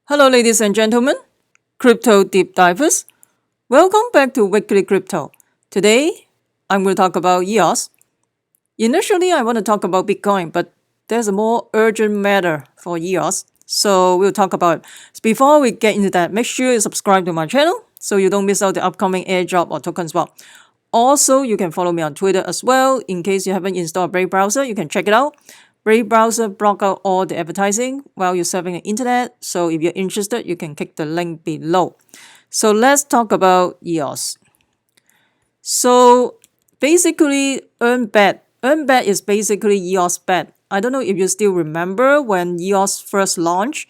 Hello, ladies and gentlemen, crypto deep divers. Welcome back to Weekly Crypto. Today, I'm going to talk about EOS. Initially, I want to talk about Bitcoin, but there's a more urgent matter for EOS. So we'll talk about it. Before we get into that, make sure you subscribe to my channel so you don't miss out the upcoming airdrop or token swap. Also, you can follow me on Twitter as well. In case you haven't installed Brave browser, you can check it out. Brave browser block out all the advertising while you're surfing the internet. So if you're interested, you can click the link below. So let's talk about EOS. So basically, EarnBet. EarnBet is basically EOS bet. I don't know if you still remember when EOS first launched.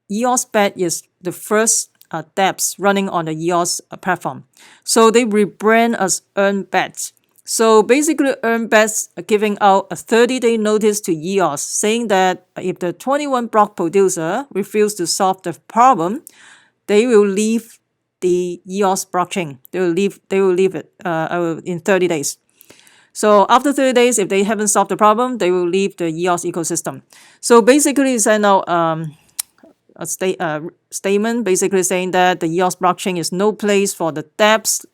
EOS bet is the first dApps running on the EOS platform. So they rebrand as EarnBet. So basically, EarnBet's giving out a 30-day notice to EOS, saying that if the 21 block producer refuses to solve the problem, they will leave the EOS blockchain. They will leave it in 30 days. So after 30 days, if they haven't solved the problem, they will leave the EOS ecosystem. So basically, it's now a statement basically saying that the EOS blockchain is no place for the dApps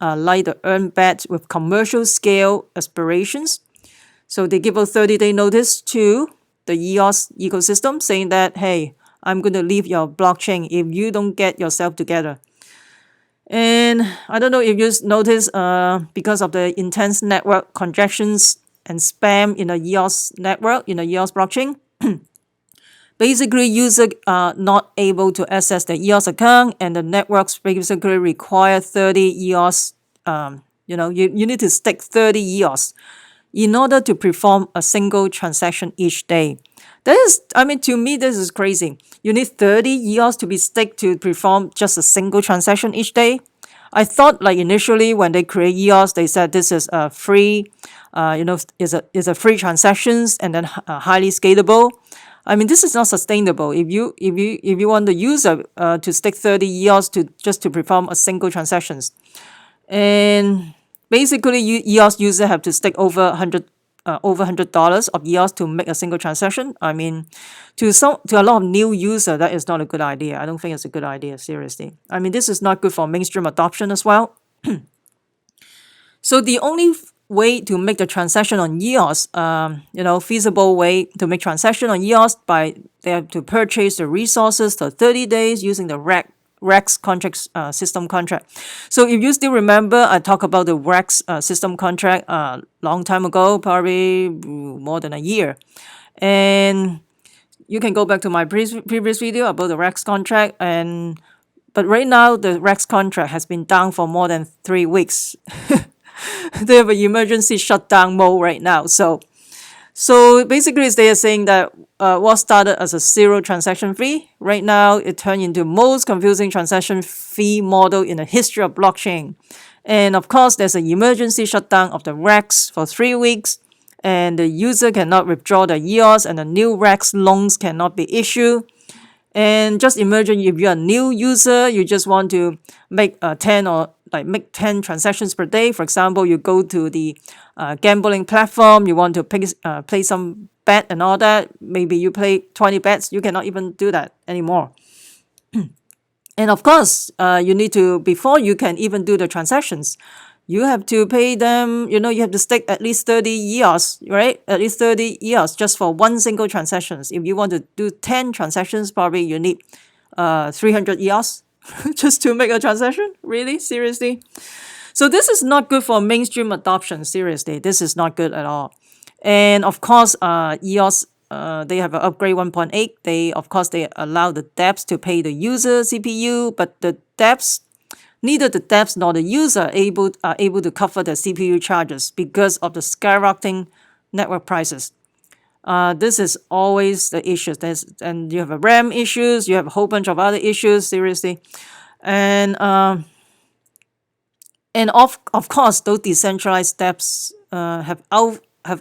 like the EarnBet with commercial scale aspirations. So they give a 30-day notice to the EOS ecosystem saying that, hey, I'm going to leave your blockchain if you don't get yourself together. And I don't know if you notice because of the intense network congestions and spam in the EOS network, in the EOS blockchain, basically users are not able to access the EOS account, and the networks basically require 30 EOS. You need to stake 30 EOS in order to perform a single transaction each day. To me, this is crazy. You need 30 EOS to be staked to perform just a single transaction each day. I thought like initially when they create EOS, they said this is a free, is a free transactions and then highly scalable. This is not sustainable. If you want the user to stake 30 EOS to perform a single transactions, and basically EOS user have to stake over $100 of EOS to make a single transaction. To a lot of new user, that is not a good idea. I don't think it's a good idea, seriously. This is not good for mainstream adoption as well. So the only way to make the transaction on EOS, feasible way to make transaction on EOS they have to purchase the resources for 30 days using the REX contract system contract. So if you still remember, I talked about the REX system contract long time ago, probably more than a year. And you can go back to my previous video about the REX contract. But right now, the REX contract has been down for more than 3 weeks. They have an emergency shutdown mode right now. So basically, they are saying that what started as a zero transaction fee, right now it turned into most confusing transaction fee model in the history of blockchain. And of course, there's an emergency shutdown of the REX for 3 weeks, and the user cannot withdraw the EOS, and the new REX loans cannot be issued. And just imagine if you're a new user, you just want to make 10 transactions per day. For example, you go to the gambling platform, you want to play some bet and all that. Maybe you play 20 bets. You cannot even do that anymore. And of course, you need to, before you can even do the transactions, you have to pay them, you have to stake at least 30 EOS, right? At least 30 EOS just for one single transactions. If you want to do 10 transactions, probably you need 300 EOS just to make a transaction. Really? Seriously? So this is not good for mainstream adoption. Seriously, this is not good at all. And of course, EOS, they have an upgrade 1.8. They allow the dApps to pay the user CPU, but the dApps, neither the dApps nor the user are able to cover the CPU charges because of the skyrocketing network prices. This is always the issue. And you have a RAM issues, you have a whole bunch of other issues, seriously. And of course, those decentralized dApps have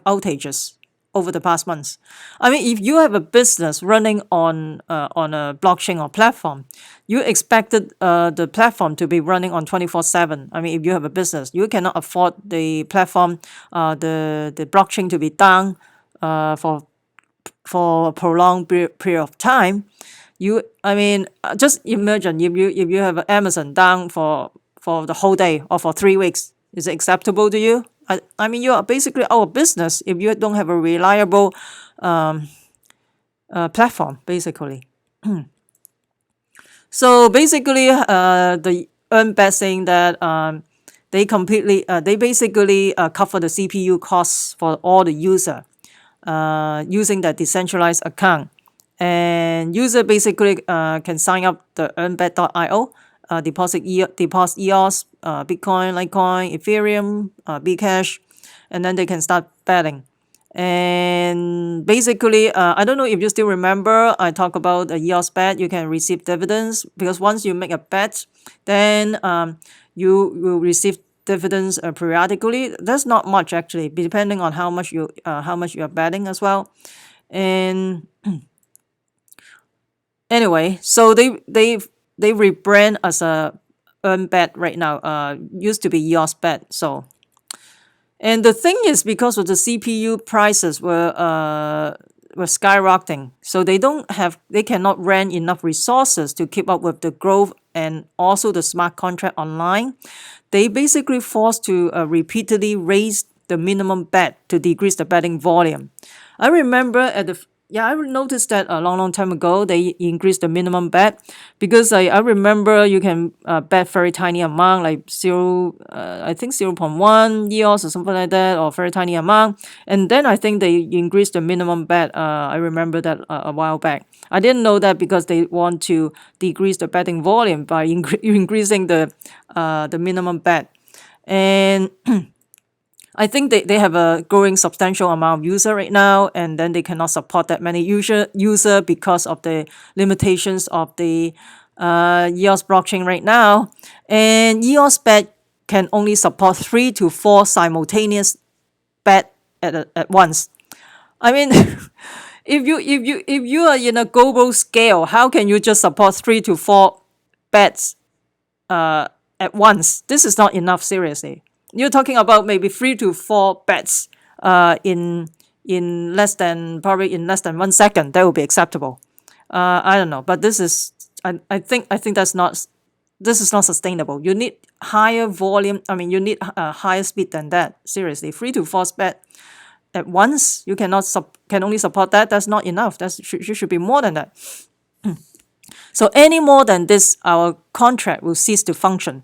outages over the past months. If you have a business running on a blockchain or platform, you expected the platform to be running on 24/7. If you have a business, you cannot afford the platform, the blockchain to be down for a prolonged period of time. Just imagine if you have Amazon down for the whole day or for 3 weeks, is it acceptable to you? You are basically out of business if you don't have a reliable platform, basically. So basically, the EarnBet saying that they basically cover the CPU costs for all the user using that decentralized account. And user basically can sign up the EarnBet.io, deposit EOS, Bitcoin, Litecoin, Ethereum, Bcash, and then they can start betting. And basically, I don't know if you still remember, I talked about the EOS bet. You can receive dividends because once you make a bet, then you will receive dividends periodically. That's not much actually, depending on how much you are betting as well. And anyway, so they rebrand as a EarnBet right now. Used to be EOS bet. So, and the thing is, because of the CPU prices were skyrocketing, so they cannot rent enough resources to keep up with the growth and also the smart contract online. They basically forced to repeatedly raise the minimum bet to decrease the betting volume. I remember I noticed that a long time ago they increased the minimum bet because I remember you can bet very tiny amount like I think 0.1 EOS or something like that, or very tiny amount, and then I think they increased the minimum bet. I remember that a while back. I didn't know that because they want to decrease the betting volume by increasing the minimum bet. And I think they have a growing substantial amount of user right now, and then they cannot support that many user because of the limitations of the EOS blockchain right now. And EOS bet can only support 3 to 4 simultaneous bet at once. I mean, if you are in a global scale, how can you just support 3 to 4 bets at once? This is not enough, seriously. You're talking about maybe 3 to 4 bets in less than 1 second. That would be acceptable. I don't know, but this is I think this is not sustainable. You need higher volume. You need a higher speed than that. Seriously, 3 to 4 bet at once. You can only support that. That's not enough. Should be more than that. So any more than this, our contract will cease to function.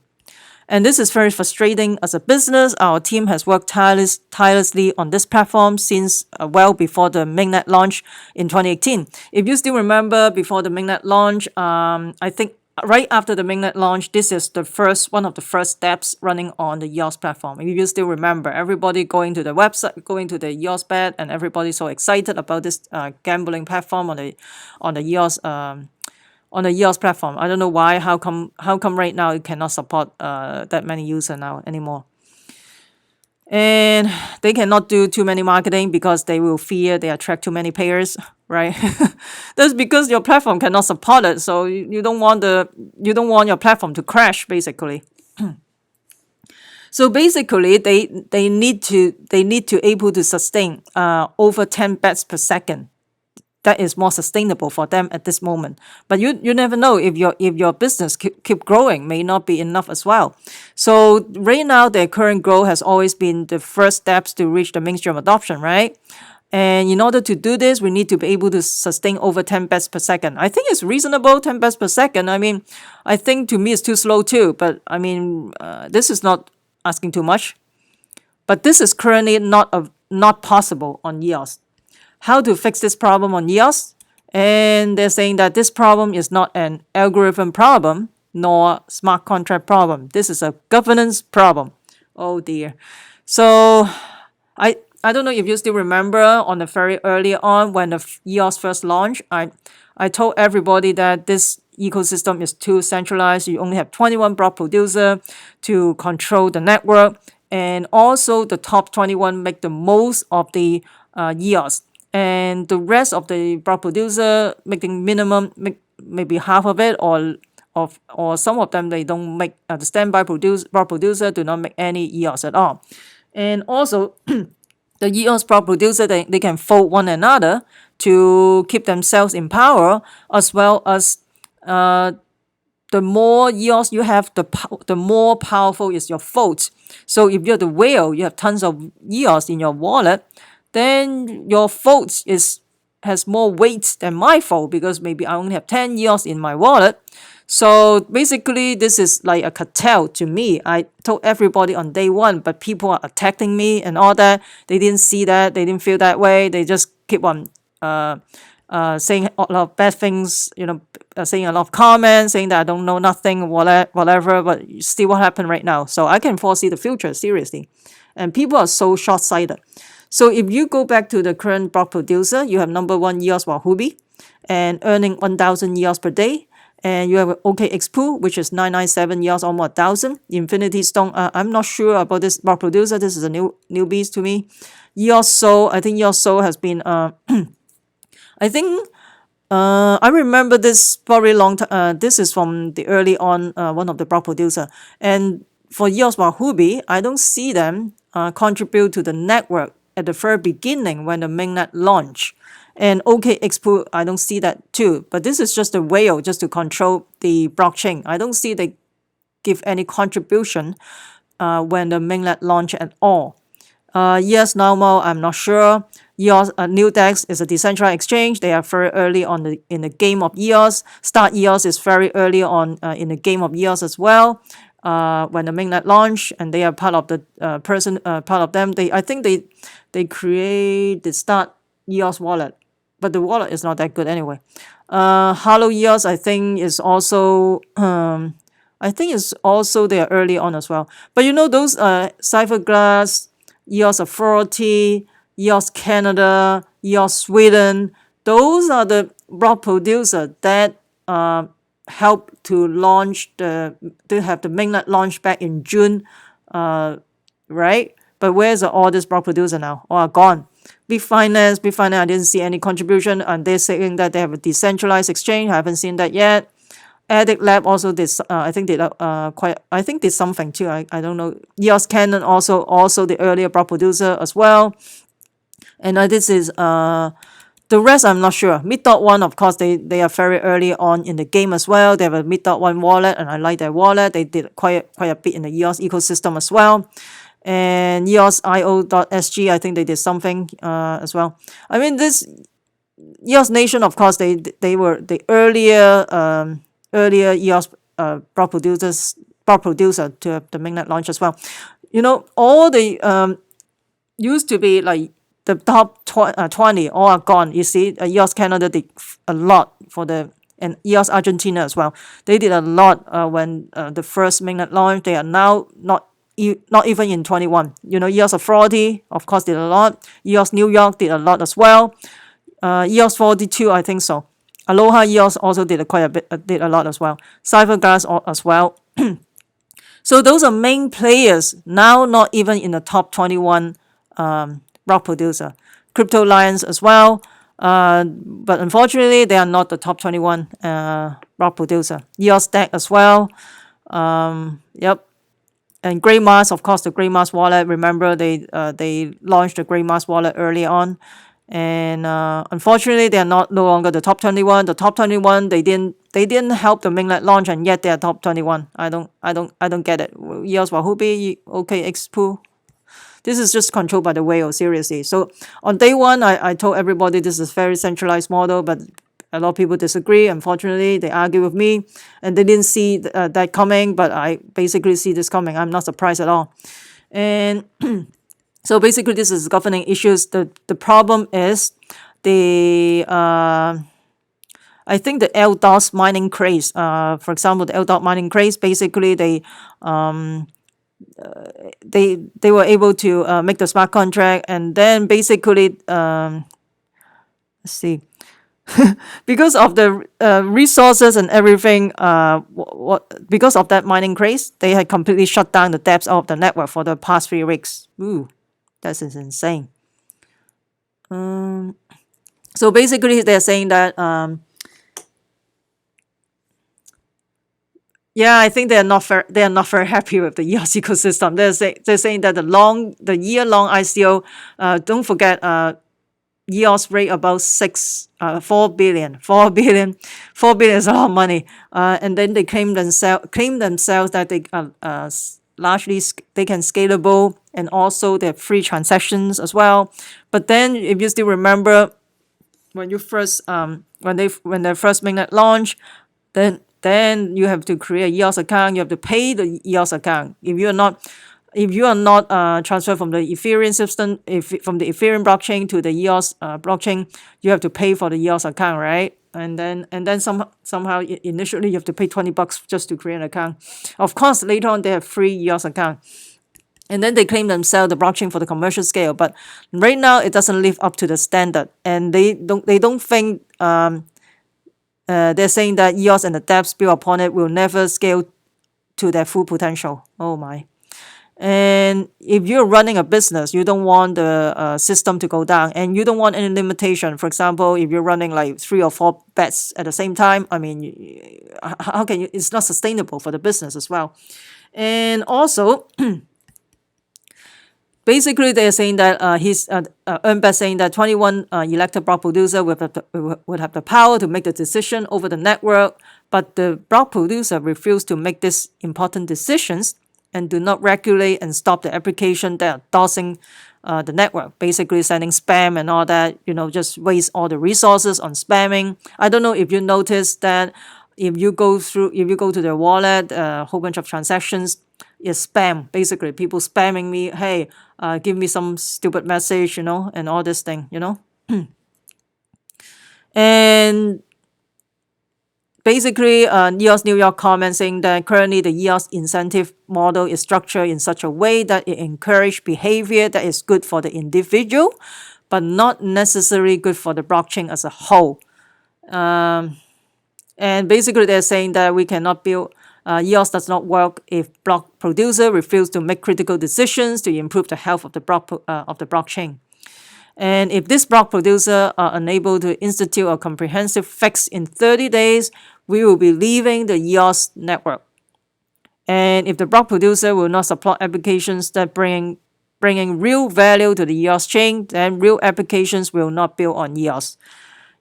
And this is very frustrating as a business. Our team has worked tirelessly on this platform since well before the mainnet launch in 2018. If you still remember, before the mainnet launch, I think right after the mainnet launch, this is one of the first steps running on the EOS platform. If you still remember, everybody going to the website, going to the EOS bet, and everybody so excited about this gambling platform on the EOS on the EOS platform. I don't know why. How come right now it cannot support that many users now anymore? And they cannot do too many marketing because they will fear they attract too many players, right? That's because your platform cannot support it. So you don't want your platform to crash, basically. So basically, they need to able to sustain over 10 bets per second. That is more sustainable for them at this moment. But you never know if your business keep growing, may not be enough as well. So right now, their current growth has always been the first steps to reach the mainstream adoption, right? And in order to do this, we need to be able to sustain over 10 bets per second. I think it's reasonable, 10 bets per second. I think to me it's too slow too. But this is not asking too much. But this is currently not possible on EOS. How to fix this problem on EOS? And they're saying that this problem is not an algorithm problem nor smart contract problem. This is a governance problem. Oh dear. So I don't know if you still remember on the very early on when the EOS first launched, I told everybody that this ecosystem is too centralized. You only have 21 block producer to control the network, and also the top 21 make the most of the EOS. And the rest of the block producer making minimum, maybe half of it, or some of them they don't make the standby block producer do not make any EOS at all. And also the EOS block producer they can fold one another to keep themselves in power, as well as the more EOS you have, the more powerful is your vote. So if you're the whale, you have tons of EOS in your wallet, then your vote has more weight than my vote, because maybe I only have 10 EOS in my wallet. So basically, this is like a cartel to me. I told everybody on day one, but people are attacking me and all that. They didn't see that. They didn't feel that way. They just keep on saying a lot of bad things, saying a lot of comments, saying that I don't know nothing, whatever. But see what happened right now. So I can foresee the future, seriously. And people are so short-sighted. So if you go back to the current block producer, you have number one EOS Wahoo and earning 1,000 EOS per day. And you have OKX pool, which is 997 EOS, almost 1,000. Infinity Stone, I'm not sure about this block producer. This is a new beast to me. EOS Soul, I think EOS Soul has been, I think, I remember this probably long time. This is from the early on, one of the block producer. And for EOS Wahoo, I don't see them contribute to the network at the very beginning when the mainnet launched. And OKX pool, I don't see that too. But this is just a whale just to control the blockchain. I don't see they give any contribution when the mainnet launch at all. Yes, normal, I'm not sure. EOS New Dex is a decentralized exchange. They are very early on in the game of EOS. Start EOS is very early on in the game of EOS as well. When the mainnet launch, and they are part of the part of them. I think they create the Start EOS wallet, but the wallet is not that good anyway. Hello EOS, I think is also they are early on as well. But those Cypherglass, EOS Authority, EOS Canada, EOS Sweden, those are the block producers that help to launch to have the mainnet launch back in June, right? But where's all this block producer now? All are gone. Big Finance, I didn't see any contribution, and they're saying that they have a decentralized exchange. I haven't seen that yet. Addict Lab also did, I think did something too. I don't know. EOS Canon also the earlier block producer as well. And this is the rest I'm not sure. Mid.1, of course, they are very early on in the game as well. They have a Mid.1 wallet, and I like their wallet. They did quite a bit in the EOS ecosystem as well. And EOSIO.SG, I think they did something as well. I mean, this EOS Nation, of course, they were the earlier EOS block producer to have the mainnet launch as well. All the used to be like the top 20 all are gone. You see, EOS Canada did a lot and EOS Argentina as well. They did a lot when the first mainnet launched. They are now not even in 21. EOS Authority, of course, did a lot. EOS New York did a lot as well. EOS 42, I think so. Aloha EOS also did did a lot as well. Cypherglass as well. So those are main players now, not even in the top 21 block producer. Crypto Lions as well, but unfortunately they are not the top 21 block producer. EOS Stack as well. Yep. And Grey Mass, of course, the Grey Mass wallet. Remember, they launched the Grey Mass wallet early on, and unfortunately, they are no longer the top 21. The top 21, they didn't help the mainnet launch, and yet they are top 21. I don't get it. EOS Wahoo, OKX pool. This is just controlled by the whale, seriously. So on day one, I told everybody this is a very centralized model, but a lot of people disagree. Unfortunately, they argue with me, and they didn't see that coming, but I basically see this coming. I'm not surprised at all. And so basically, this is governing issues. The problem is I think the LDOS mining craze. For example, the LDOS mining craze, basically they were able to make the smart contract, and then basically let's see. Because of the resources and everything, because of that mining craze, they had completely shut down the depths of the network for the past 3 weeks. Ooh, that's insane. So basically, they're saying that yeah, I think they are not very happy with the EOS ecosystem. They're saying that the year-long ICO. Don't forget. EOS rate about 4 billion. 4 billion. 4 billion is a lot of money. And then they claim themselves that they largely they can scalable, and also they have free transactions as well. But then if you still remember when you first when their first mainnet launch, then you have to create a EOS account. You have to pay the EOS account. If you are not transferred from the Ethereum system, from the Ethereum blockchain to the EOS blockchain, you have to pay for the EOS account, right? And then somehow initially you have to pay $20 just to create an account. Of course, later on they have free EOS account. And then they claim themselves the blockchain for the commercial scale, but right now it doesn't live up to the standard, and they don't think they're saying that EOS and the dApps built upon it will never scale to their full potential. Oh my. And if you're running a business, you don't want the system to go down, and you don't want any limitation. For example, if you're running like 3 or 4 bets at the same time, I mean, how can you? It's not sustainable for the business as well. And also, basically, they're saying that EarnBet saying that 21 elected block producer would have the power to make the decision over the network, but the block producer refused to make these important decisions and do not regulate and stop the application that are dosing the network, basically sending spam and all that, just waste all the resources on spamming. I don't know if you noticed that if you go to their wallet, a whole bunch of transactions is spam. Basically, people spamming me, hey, give me some stupid message, and all this thing, And basically, EOS New York comments saying that currently the EOS incentive model is structured in such a way that it encourages behavior that is good for the individual, but not necessarily good for the blockchain as a whole. And basically, they're saying that we cannot build EOS does not work if block producer refuse to make critical decisions to improve the health of the blockchain. And if this block producer are unable to institute a comprehensive fix in 30 days, we will be leaving the EOS network. And if the block producer will not support applications that bringing real value to the EOS chain, then real applications will not build on EOS.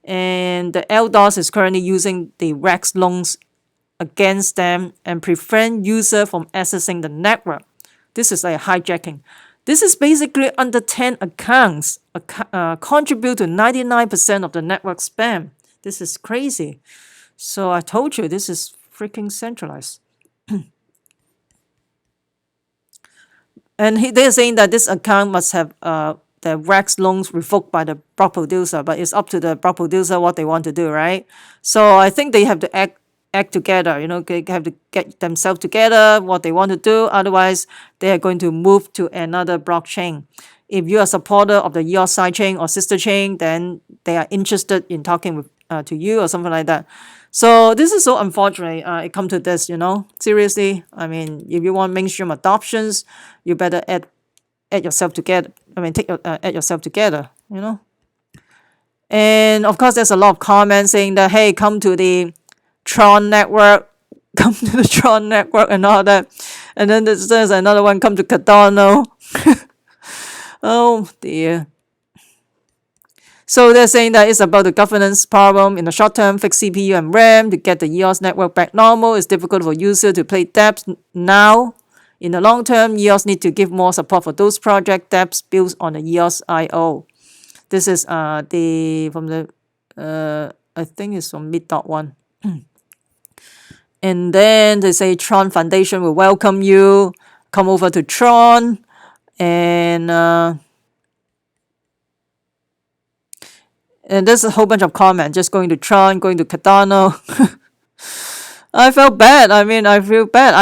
And the LDOS is currently using the REX loans against them and prevent user from accessing the network. This is like hijacking. This is basically under 10 accounts contribute to 99% of the network spam. This is crazy. So I told you this is freaking centralized. And they're saying that this account must have the REX loans revoked by the block producer, but it's up to the block producer what they want to do, right? So I think they have to act together, they have to get themselves together, what they want to do. Otherwise, they are going to move to another blockchain. If you are a supporter of the EOS sidechain or sister chain, then they are interested in talking with to you or something like that. So this is so unfortunate. It come to this, Seriously, I mean, if you want mainstream adoptions, you better add yourself together. I mean, add yourself together, And of course, there's a lot of comments saying that, hey, come to the Tron network, come to the Tron network and all that. And then there's another one, come to Cardano. Oh dear. So they're saying that it's about the governance problem. In the short term, fix CPU and RAM to get the EOS network back normal. It's difficult for users to play dApps now. In the long term, EOS need to give more support for those project dApps built on the EOS IO. This is I think it's from mid.1. And then they say Tron Foundation will welcome you. Come over to Tron. And there's a whole bunch of comments. Just going to Tron, going to Cardano. I felt bad. I mean, I feel bad.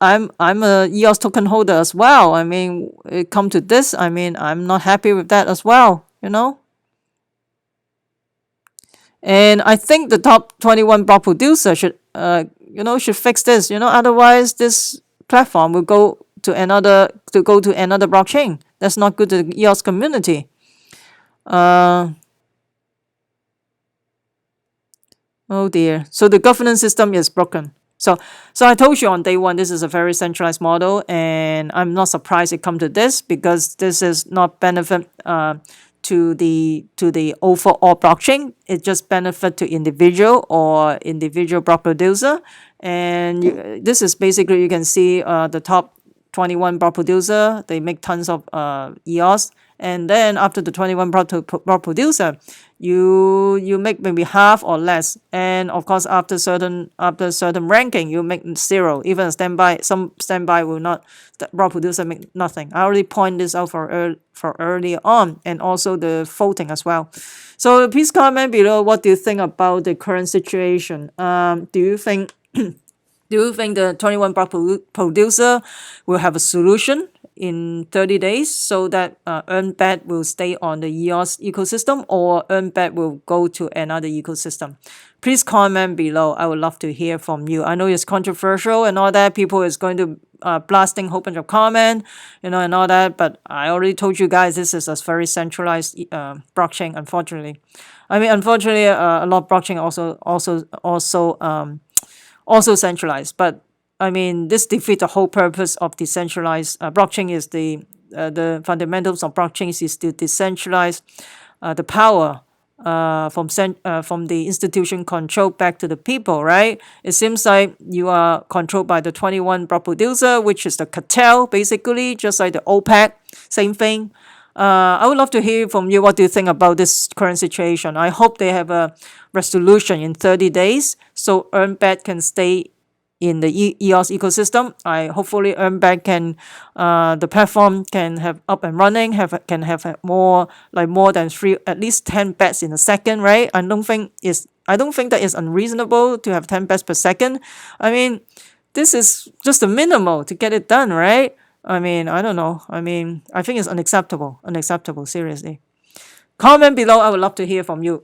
I'm a EOS token holder as well. I mean, it come to this. I mean, I'm not happy with that as well, And I think the top 21 block producer should should fix this. Otherwise this platform will go to another blockchain. That's not good to the EOS community. Oh dear. So the governance system is broken. So I told you on day one, this is a very centralized model, and I'm not surprised it come to this because this is not benefit to the overall blockchain. It just benefit to individual block producer. And this is basically, you can see the top 21 block producer, they make tons of EOS. And then after the 21 block producer, you make maybe half or less. And of course, after certain ranking, you make zero. Even some standby will not, the block producer make nothing. I already point this out for earlier on, and also the voting as well. So please comment below, what do you think about the current situation? Do you think the 21 block producer will have a solution in 30 days so that EarnBet will stay on the EOS ecosystem, or EarnBet will go to another ecosystem? Please comment below. I would love to hear from you. I know it's controversial and all that. People is going to blasting a whole bunch of comment, and all that. But I already told you guys, this is a very centralized blockchain. Unfortunately, unfortunately, a lot of blockchain also centralized. But this defeats the whole purpose of decentralized blockchain. Is the fundamentals of blockchains is to decentralize the power from the institution control back to the people, right? It seems like you are controlled by the 21 block producer, which is the cartel, basically, just like the OPEC, same thing. I would love to hear from you. What do you think about this current situation? I hope they have a resolution in 30 days so EarnBet can stay in the EOS ecosystem. Hopefully EarnBet can, the platform can have up and running, can have more than at least 10 bets in a second, right? I don't think that is unreasonable to have 10 bets per second. This is just the minimal to get it done, right? I don't know. I think it's unacceptable, seriously. Comment below. I would love to hear from you.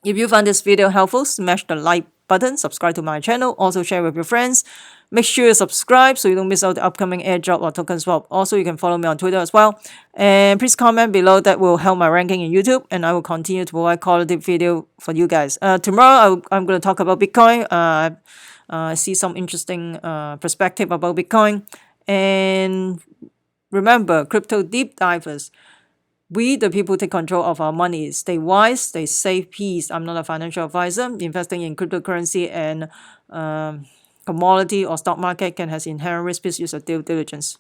If you found this video helpful, smash the like button, subscribe to my channel, also share with your friends. Make sure you subscribe so you don't miss out the upcoming airdrop or token swap. Also, you can follow me on Twitter as well. And please comment below. That will help my ranking in YouTube, and I will continue to provide quality video for you guys. Tomorrow, I'm going to talk about Bitcoin. I see some interesting perspective about Bitcoin. And remember, crypto deep divers, we, the people, take control of our money. Stay wise, stay safe, peace. I'm not a financial advisor. Investing in cryptocurrency and commodity or stock market can has inherent risk. Please use your due diligence.